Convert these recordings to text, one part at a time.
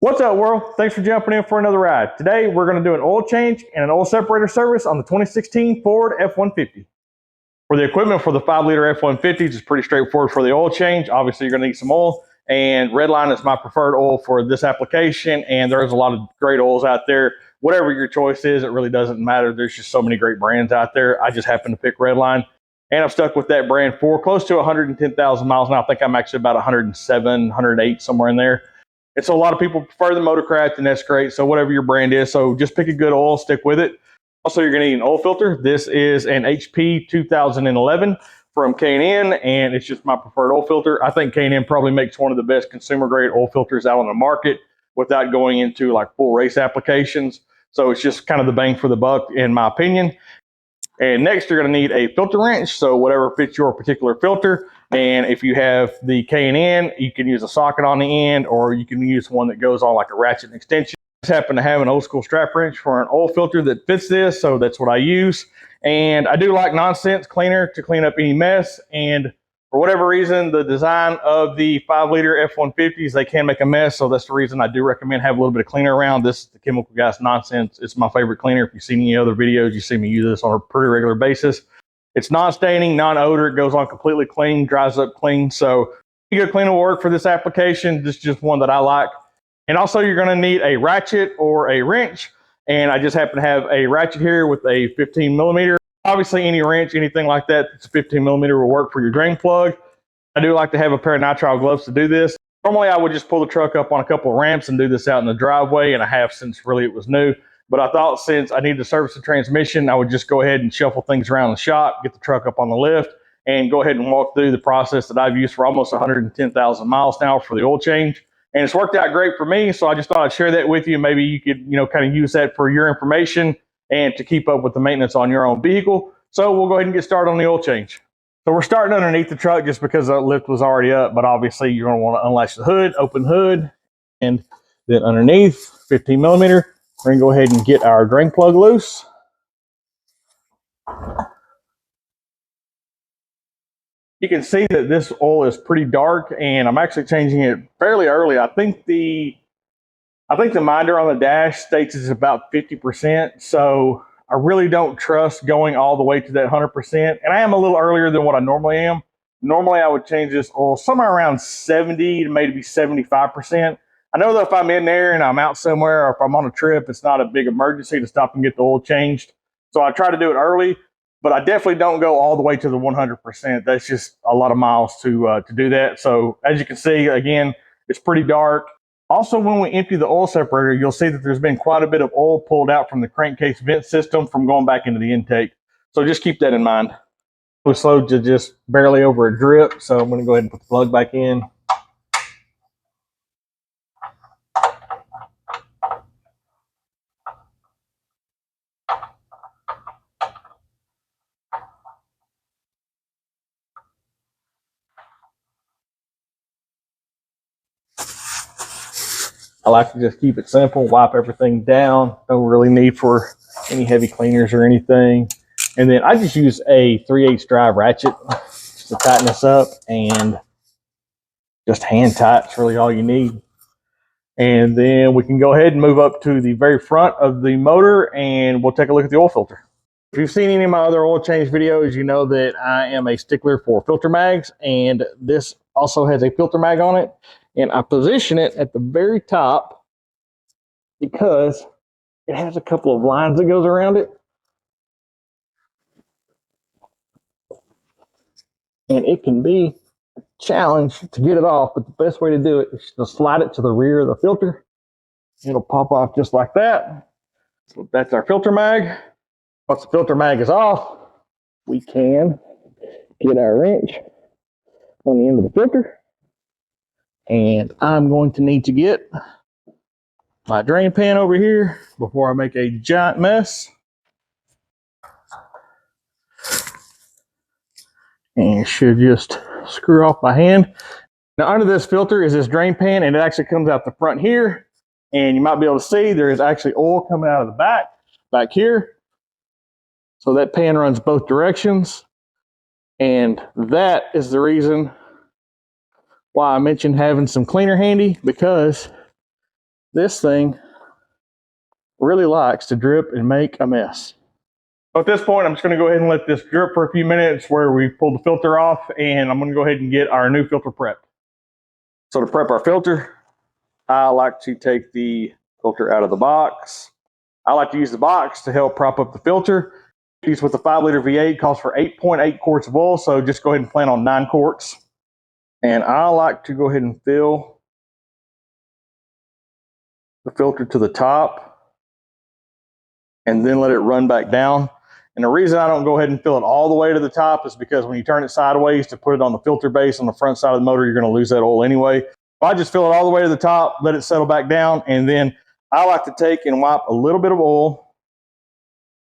What's up, world? Thanks for jumping in for another ride. Today, we're going to do an oil change and an oil separator service on the 2016 Ford F150. For the equipment for the 5-liter F150, it's pretty straightforward for the oil change. Obviously, you're going to need some oil, and Redline is my preferred oil for this application, and there's a lot of great oils out there. Whatever your choice is, it really doesn't matter. There's just so many great brands out there. I just happen to pick Redline, and I've stuck with that brand for close to 110,000 miles now. I think I'm actually about 107, 108, somewhere in there. And so a lot of people prefer the Motorcraft, and that's great. So whatever your brand is, so just pick a good oil, stick with it. Also, you're going to need an oil filter. This is an HP 2011 from K&N, and it's just my preferred oil filter. I think K&N probably makes one of the best consumer-grade oil filters out on the market without going into like full race applications. So it's just kind of the bang for the buck, in my opinion. And next, you're going to need a filter wrench, so whatever fits your particular filter. And if you have the K&N, you can use a socket on the end, or you can use one that goes on like a ratchet extension. I just happen to have an old school strap wrench for an oil filter that fits this, so that's what I use. And I do like nonsense cleaner to clean up any mess. And for whatever reason, the design of the 5-liter F150s, they can make a mess. So that's the reason I do recommend have a little bit of cleaner around. This, the Chemical Gas Nonsense, it's my favorite cleaner. If you've seen any other videos, you see me use this on a pretty regular basis. It's non-staining, non-odor. It goes on completely clean, dries up clean. So good cleaner will work for this application. This is just one that I like. And also, you're going to need a ratchet or a wrench. And I just happen to have a ratchet here with a 15 millimeter. Obviously, any wrench, anything like that, it's a 15 millimeter will work for your drain plug. I do like to have a pair of nitrile gloves to do this. Normally, I would just pull the truck up on a couple of ramps and do this out in the driveway, and I have since really it was new. But I thought since I needed to service the transmission, I would just go ahead and shuffle things around the shop, get the truck up on the lift, and go ahead and walk through the process that I've used for almost 110,000 miles now for the oil change. And it's worked out great for me, so I just thought I'd share that with you. Maybe you could, kind of use that for your information and to keep up with the maintenance on your own vehicle. So we'll go ahead and get started on the oil change. So we're starting underneath the truck just because the lift was already up, but obviously you're going to want to unlatch the hood, open the hood, and then underneath, 15 millimeter, we're going to go ahead and get our drain plug loose. You can see that this oil is pretty dark, and I'm actually changing it fairly early. I think the minder on the dash states it's about 50%, so I really don't trust going all the way to that 100%. And I am a little earlier than what I normally am. Normally, I would change this oil somewhere around 70 to maybe 75%. I know that if I'm in there and I'm out somewhere, or if I'm on a trip, it's not a big emergency to stop and get the oil changed. So I try to do it early, but I definitely don't go all the way to the 100%. That's just a lot of miles to do that. So as you can see, again, it's pretty dark. Also, when we empty the oil separator, you'll see that there's been quite a bit of oil pulled out from the crankcase vent system from going back into the intake. So just keep that in mind. We're slow to just barely over a drip, so I'm going to go ahead and put the plug back in. I like to just keep it simple, wipe everything down. Don't really need for any heavy cleaners or anything. And then I just use a 3/8 drive ratchet to tighten this up, and just hand tight's really all you need. And then we can go ahead and move up to the very front of the motor, and we'll take a look at the oil filter. If you've seen any of my other oil change videos, you know that I am a stickler for filter mags, and this also has a filter mag on it. And I position it at the very top because it has a couple of lines that goes around it. And it can be a challenge to get it off, but the best way to do it is to slide it to the rear of the filter. It'll pop off just like that. So that's our filter mag. Once the filter mag is off, we can get our wrench on the end of the filter. And I'm going to need to get my drain pan over here before I make a giant mess. And should just screw off by hand. Now under this filter is this drain pan, and it actually comes out the front here. And you might be able to see there is actually oil coming out of the back here. So that pan runs both directions. And that is the reason why I mentioned having some cleaner handy, because this thing really likes to drip and make a mess. So at this point, I'm just going to go ahead and let this drip for a few minutes where we pull the filter off, and I'm going to go ahead and get our new filter prepped. So to prep our filter, I like to take the filter out of the box. I like to use the box to help prop up the filter. These with the 5-liter V8 calls for 8.8 quarts of oil, so just go ahead and plan on 9 quarts. And I like to go ahead and fill the filter to the top and then let it run back down. And the reason I don't go ahead and fill it all the way to the top is because when you turn it sideways to put it on the filter base on the front side of the motor, you're going to lose that oil anyway. I just fill it all the way to the top, let it settle back down, and then I like to take and wipe a little bit of oil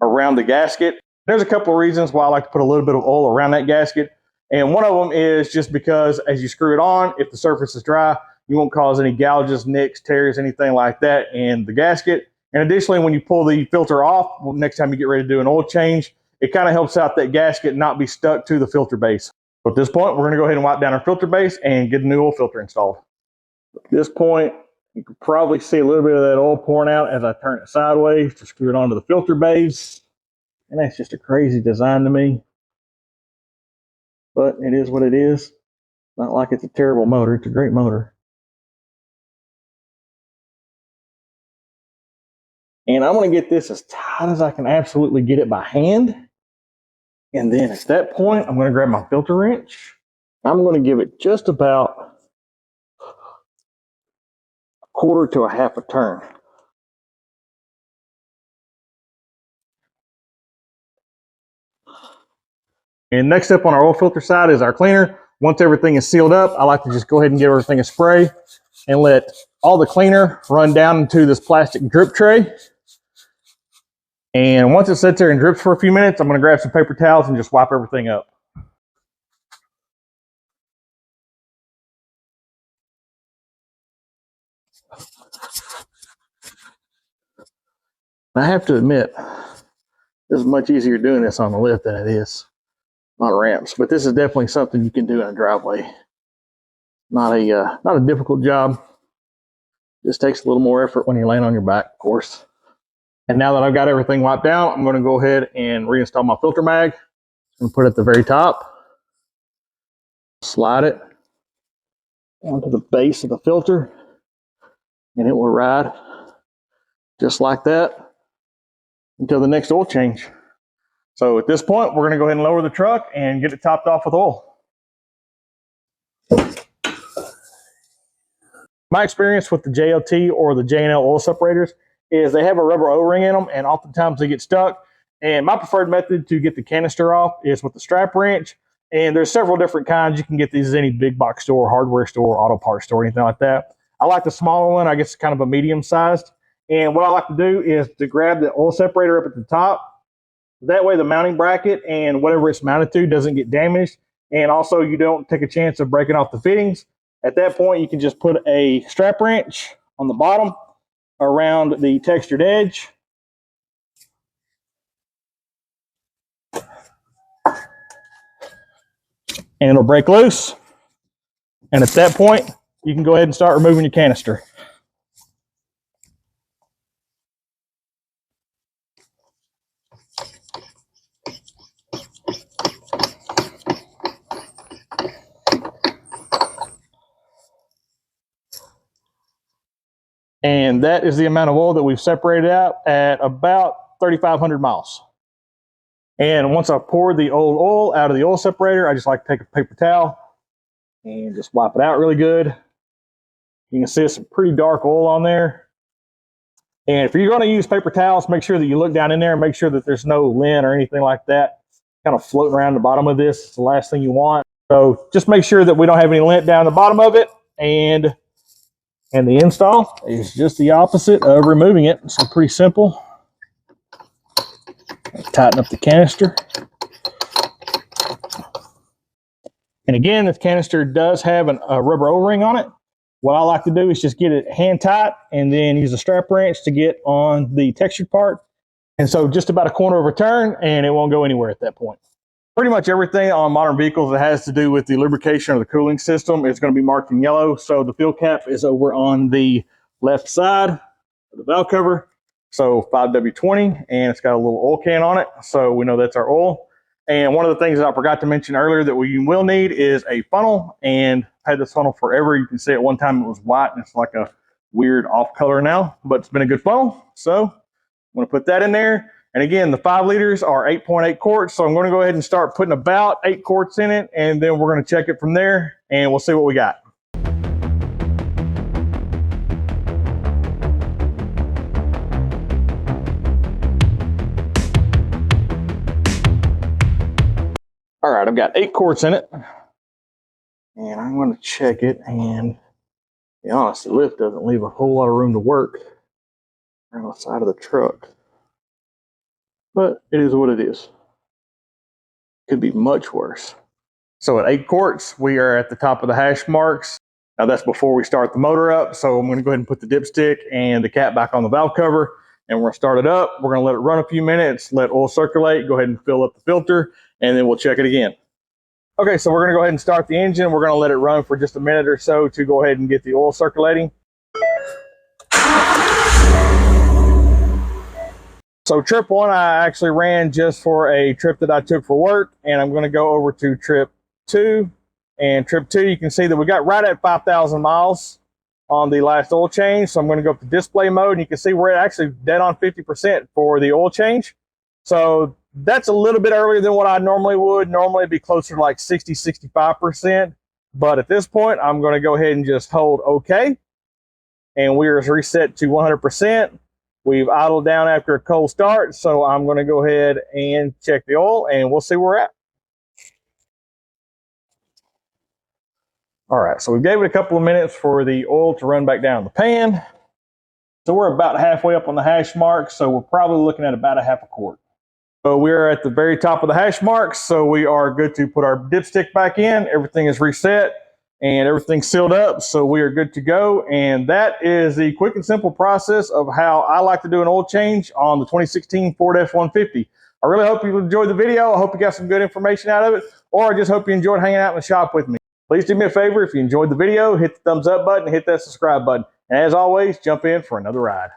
around the gasket. There's a couple of reasons why I like to put a little bit of oil around that gasket. And one of them is just because as you screw it on, if the surface is dry, you won't cause any gouges, nicks, tears, anything like that in the gasket. And additionally, when you pull the filter off, next time you get ready to do an oil change, it kind of helps out that gasket not be stuck to the filter base. So at this point, we're going to go ahead and wipe down our filter base and get a new oil filter installed. At this point, you can probably see a little bit of that oil pouring out as I turn it sideways to screw it onto the filter base. And that's just a crazy design to me. But it is what it is. Not like it's a terrible motor. It's a great motor. And I'm going to get this as tight as I can absolutely get it by hand. And then at that point, I'm going to grab my filter wrench. I'm going to give it just about a quarter to a half a turn. And next up on our oil filter side is our cleaner. Once everything is sealed up, I like to just go ahead and give everything a spray and let all the cleaner run down into this plastic drip tray. And once it sits there and drips for a few minutes, I'm going to grab some paper towels and just wipe everything up. I have to admit, this is much easier doing this on the lift than it is on ramps, but this is definitely something you can do in a driveway. Not a difficult job. Just takes a little more effort when you're laying on your back, of course. And now that I've got everything wiped out, I'm going to go ahead and reinstall my filter mag and put it at the very top. Slide it onto the base of the filter, and it will ride just like that until the next oil change. So at this point, we're going to go ahead and lower the truck and get it topped off with oil. My experience with the JLT or the J&L oil separators is they have a rubber O-ring in them, and oftentimes they get stuck. And my preferred method to get the canister off is with the strap wrench. And there's several different kinds. You can get these at any big box store, hardware store, auto parts store, anything like that. I like the smaller one. I guess it's kind of a medium sized. And what I like to do is to grab the oil separator up at the top. That way the mounting bracket and whatever it's mounted to doesn't get damaged. And also you don't take a chance of breaking off the fittings. At that point, you can just put a strap wrench on the bottom around the textured edge. And it'll break loose. And at that point, you can go ahead and start removing your canister. And that is the amount of oil that we've separated out at about 3,500 miles. And once I've poured the old oil out of the oil separator, I just like to take a paper towel and just wipe it out really good. You can see some pretty dark oil on there. And if you're going to use paper towels, make sure that you look down in there and make sure that there's no lint or anything like that kind of floating around the bottom of this. It's the last thing you want. So just make sure that we don't have any lint down the bottom of it. And the install is just the opposite of removing it. So pretty simple. Tighten up the canister. And again, this canister does have a rubber O-ring on it. What I like to do is just get it hand tight and then use a strap wrench to get on the textured part. And so just about a corner of a turn and it won't go anywhere at that point. Pretty much everything on modern vehicles that has to do with the lubrication or the cooling system is going to be marked in yellow. So the fuel cap is over on the left side of the valve cover. So 5W20, and it's got a little oil can on it, so we know that's our oil. And one of the things that I forgot to mention earlier that we will need is a funnel, and I've had this funnel forever. You can see at one time it was white and it's like a weird off color now, but it's been a good funnel. So I'm going to put that in there. And again, the 5 liters are 8.8 quarts. So I'm going to go ahead and start putting about 8 quarts in it, and then we're going to check it from there and we'll see what we got. All right, I've got 8 quarts in it, and I'm going to check it. And to be honest, the lift doesn't leave a whole lot of room to work around the side of the truck, but it is what it is. Could be much worse. So at 8 quarts, we are at the top of the hash marks. Now that's before we start the motor up. So I'm going to go ahead and put the dipstick and the cap back on the valve cover, and we're going to start it up. We're going to let it run a few minutes, let oil circulate, go ahead and fill up the filter, and then we'll check it again. Okay, so we're going to go ahead and start the engine. We're going to let it run for just a minute or so to go ahead and get the oil circulating. So trip 1, I actually ran just for a trip that I took for work, and I'm going to go over to trip 2. And trip 2, you can see that we got right at 5,000 miles on the last oil change. So I'm going to go up to display mode, and you can see we're actually dead on 50% for the oil change. So that's a little bit earlier than what I normally would. Normally it'd be closer to like 60, 65%. But at this point, I'm going to go ahead and just hold OK. And we're reset to 100%. We've idled down after a cold start. So I'm going to go ahead and check the oil, and we'll see where we're at. All right, so we gave it a couple of minutes for the oil to run back down the pan. So we're about halfway up on the hash mark. So we're probably looking at about a half a quart. So we're at the very top of the hash marks, so we are good to put our dipstick back in. Everything is reset and everything's sealed up, so we are good to go. And that is the quick and simple process of how I like to do an oil change on the 2016 Ford F150. I really hope you enjoyed the video. I hope you got some good information out of it, or I just hope you enjoyed hanging out in the shop with me. Please do me a favor, if you enjoyed the video, hit the thumbs up button, hit that subscribe button. And as always, jump in for another ride.